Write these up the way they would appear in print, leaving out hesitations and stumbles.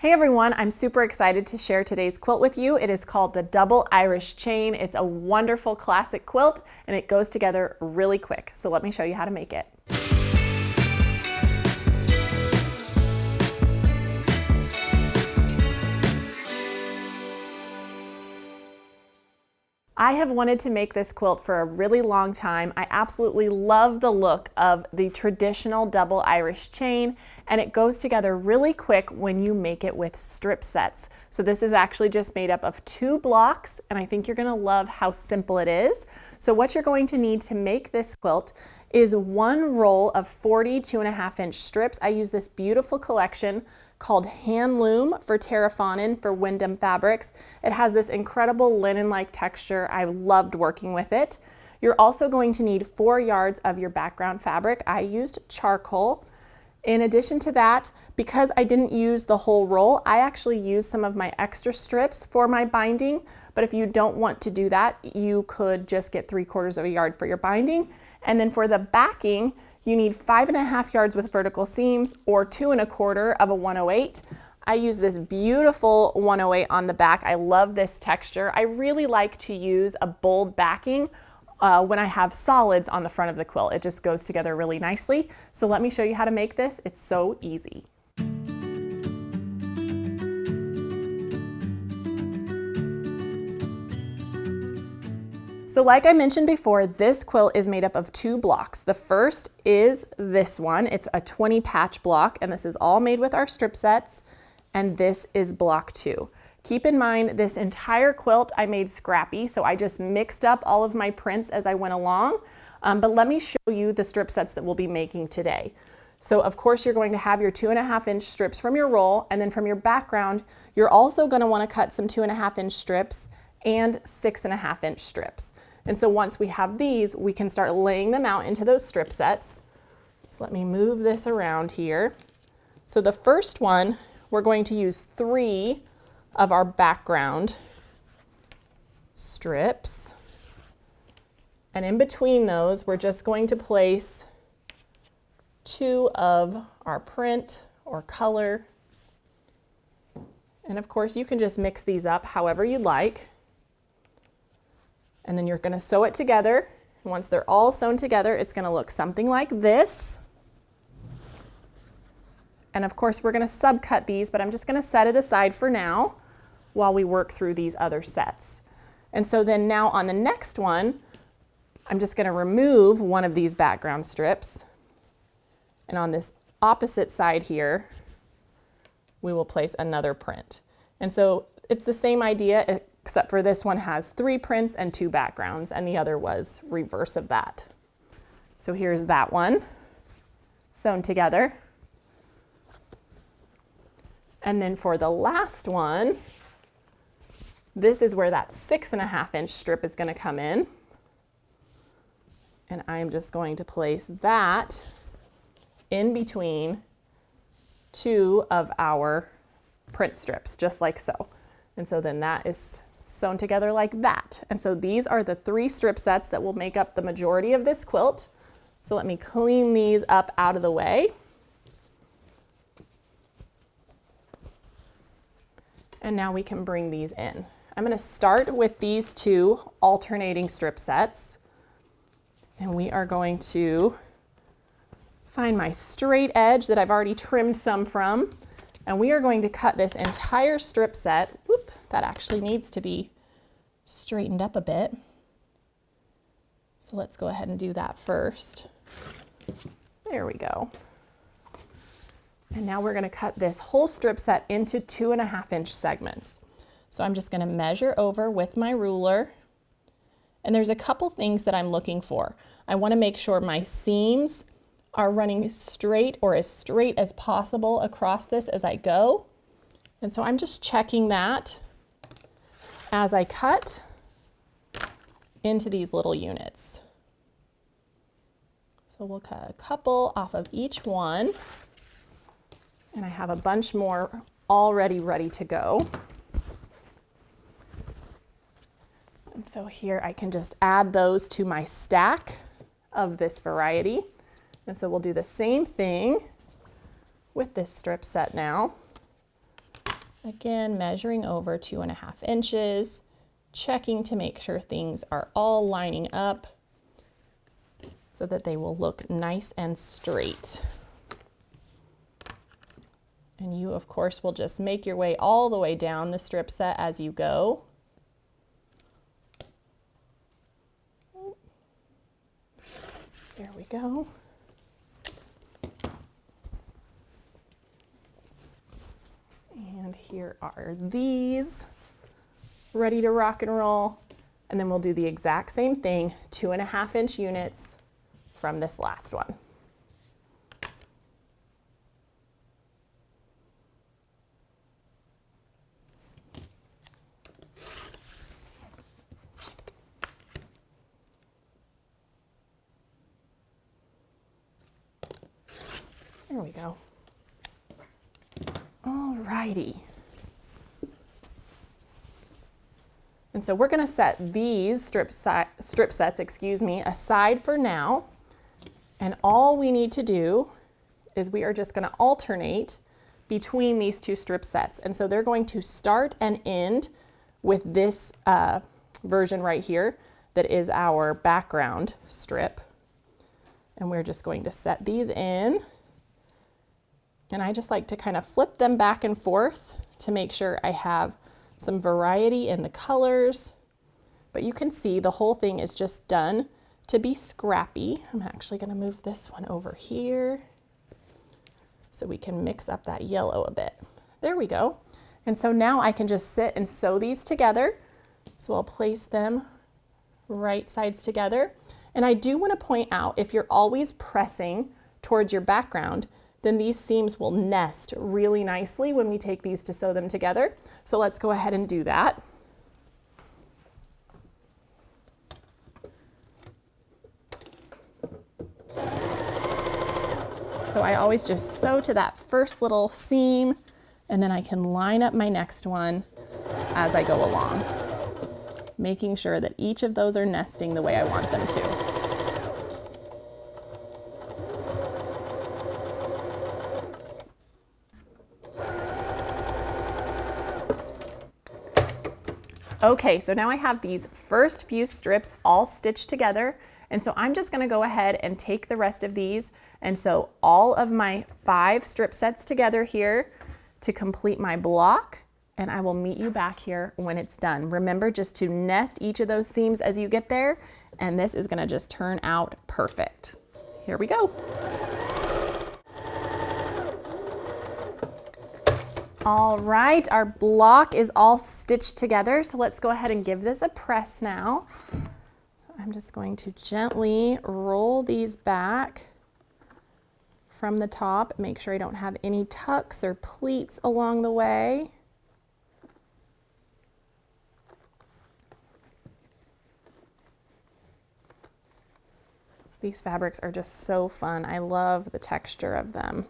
Hey everyone, I'm super excited to share today's quilt with you. It is called the Double Irish Chain. It's a wonderful classic quilt and it goes together really quick. So let me show you how to make it. I have wanted to make this quilt for a really long time. I absolutely love the look of the traditional double Irish chain, and it goes together really quick when you make it with strip sets. So this is actually just made up of 2 blocks, and I think you're gonna love how simple it is. So what you're going to need to make this quilt is 1 roll of 40 2.5-inch strips. I use this beautiful collection called Handloom for Terrafawnin for Windham Fabrics. It has this incredible linen-like texture. I loved working with it. You're also going to need 4 yards of your background fabric. I used charcoal. In addition to that, because I didn't use the whole roll, I actually used some of my extra strips for my binding. But if you don't want to do that, you could just get 3/4 of a yard for your binding. And then for the backing, you need 5.5 yards with vertical seams or 2 1/4 of a 108. I use this beautiful 108 on the back. I love this texture. I really like to use a bold backing when I have solids on the front of the quilt. It just goes together really nicely. So let me show you how to make this. It's so easy. So like I mentioned before, this quilt is made up of 2 blocks. The first is this one. It's a 20 patch block, and this is all made with our strip sets, and this is block 2. Keep in mind, this entire quilt I made scrappy, so I just mixed up all of my prints as I went along, but let me show you the strip sets that we'll be making today. So of course you're going to have your 2.5-inch strips from your roll, and then from your background, you're also going to want to cut some 2.5-inch strips and 6.5-inch strips. And so once we have these, we can start laying them out into those strip sets. So let me move this around here. So the first one, we're going to use 3 of our background strips. And in between those, we're just going to place 2 of our print or color. And of course, you can just mix these up however you like. And then you're going to sew it together. Once they're all sewn together, it's going to look something like this. And of course, we're going to subcut these, but I'm just going to set it aside for now while we work through these other sets. And so then now on the next one, I'm just going to remove one of these background strips. And on this opposite side here, we will place another print. And so it's the same idea, except for this one has 3 prints and 2 backgrounds, and the other was reverse of that. So here's that one sewn together. And then for the last one, this is where that 6.5-inch strip is going to come in. And I'm just going to place that in between 2 of our print strips, just like so. And so then that is sewn together like that. And so these are the 3 strip sets that will make up the majority of this quilt. So let me clean these up out of the way. And now we can bring these in. I'm going to start with these 2 alternating strip sets. And we are going to find my straight edge that I've already trimmed some from. And we are going to cut this entire strip set. Whoop, that actually needs to be straightened up a bit. So let's go ahead and do that first. There we go. And now we're going to cut this whole strip set into 2.5-inch segments. So I'm just going to measure over with my ruler. And there's a couple things that I'm looking for. I want to make sure my seams are running straight or as straight as possible across this as I go. And so I'm just checking that as I cut into these little units. So we'll cut a couple off of each one. And I have a bunch more already ready to go. And so here I can just add those to my stack of this variety. And so we'll do the same thing with this strip set now. Again, measuring over 2.5 inches, checking to make sure things are all lining up so that they will look nice and straight. And you, of course, will just make your way all the way down the strip set as you go. There we go. And here are these, ready to rock and roll. And then we'll do the exact same thing, 2.5 inch units from this last one. There we go. Alrighty. And so we're going to set these strip sets, aside for now. And all we need to do is we are just going to alternate between these two strip sets. And so they're going to start and end with this version right here that is our background strip. And we're just going to set these in. And I just like to kind of flip them back and forth to make sure I have some variety in the colors. But you can see the whole thing is just done to be scrappy. I'm actually going to move this one over here so we can mix up that yellow a bit. There we go. And so now I can just sit and sew these together. So I'll place them right sides together. And I do want to point out, if you're always pressing towards your background, then these seams will nest really nicely when we take these to sew them together. So let's go ahead and do that. So I always just sew to that first little seam, and then I can line up my next one as I go along, making sure that each of those are nesting the way I want them to. Okay, so now I have these first few strips all stitched together, and so I'm just gonna go ahead and take the rest of these and sew all of my 5 strip sets together here to complete my block, and I will meet you back here when it's done. Remember just to nest each of those seams as you get there, and this is gonna just turn out perfect. Here we go. All right, our block is all stitched together, so let's go ahead and give this a press now. So I'm just going to gently roll these back from the top, make sure I don't have any tucks or pleats along the way. These fabrics are just so fun. I love the texture of them.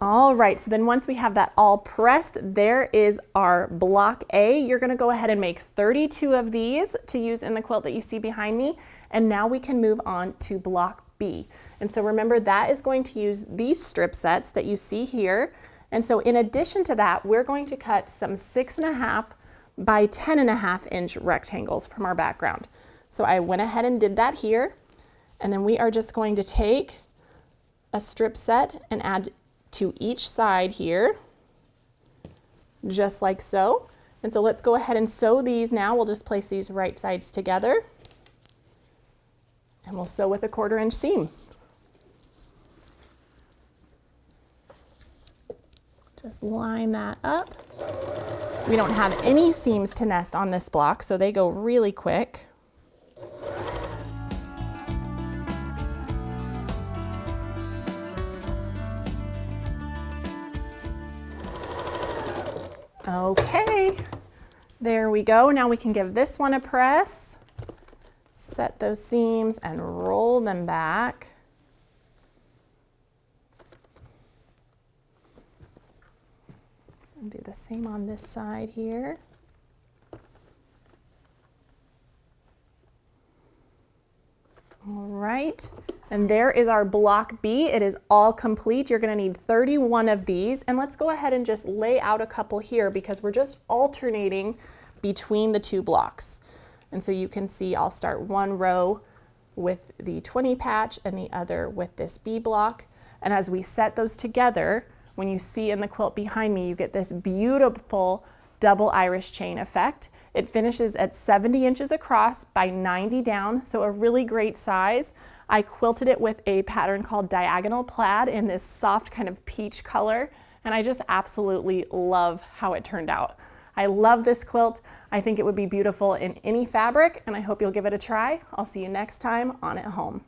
All right, so then once we have that all pressed, there is our block A. You're gonna go ahead and make 32 of these to use in the quilt that you see behind me. And now we can move on to block B. And so remember, that is going to use these strip sets that you see here. And so in addition to that, we're going to cut some 6.5 by 10.5 inch rectangles from our background. So I went ahead and did that here. And then we are just going to take a strip set and add to each side here, just like so. And so let's go ahead and sew these now. We'll just place these right sides together, and we'll sew with a 1/4 inch seam. Just line that up. We don't have any seams to nest on this block, so they go really quick. Okay, there we go. Now we can give this one a press, set those seams and roll them back. And do the same on this side here. All right, And there is our block B. It is all complete. You're gonna need 31 of these. And let's go ahead and just lay out a couple here because we're just alternating between the two blocks. And so you can see I'll start one row with the 20 patch and the other with this B block. And as we set those together, when you see in the quilt behind me, you get this beautiful double Irish chain effect. It finishes at 70 inches across by 90 down, so a really great size. I quilted it with a pattern called diagonal plaid in this soft kind of peach color, and I just absolutely love how it turned out. I love this quilt. I think it would be beautiful in any fabric, and I hope you'll give it a try. I'll see you next time on At Home.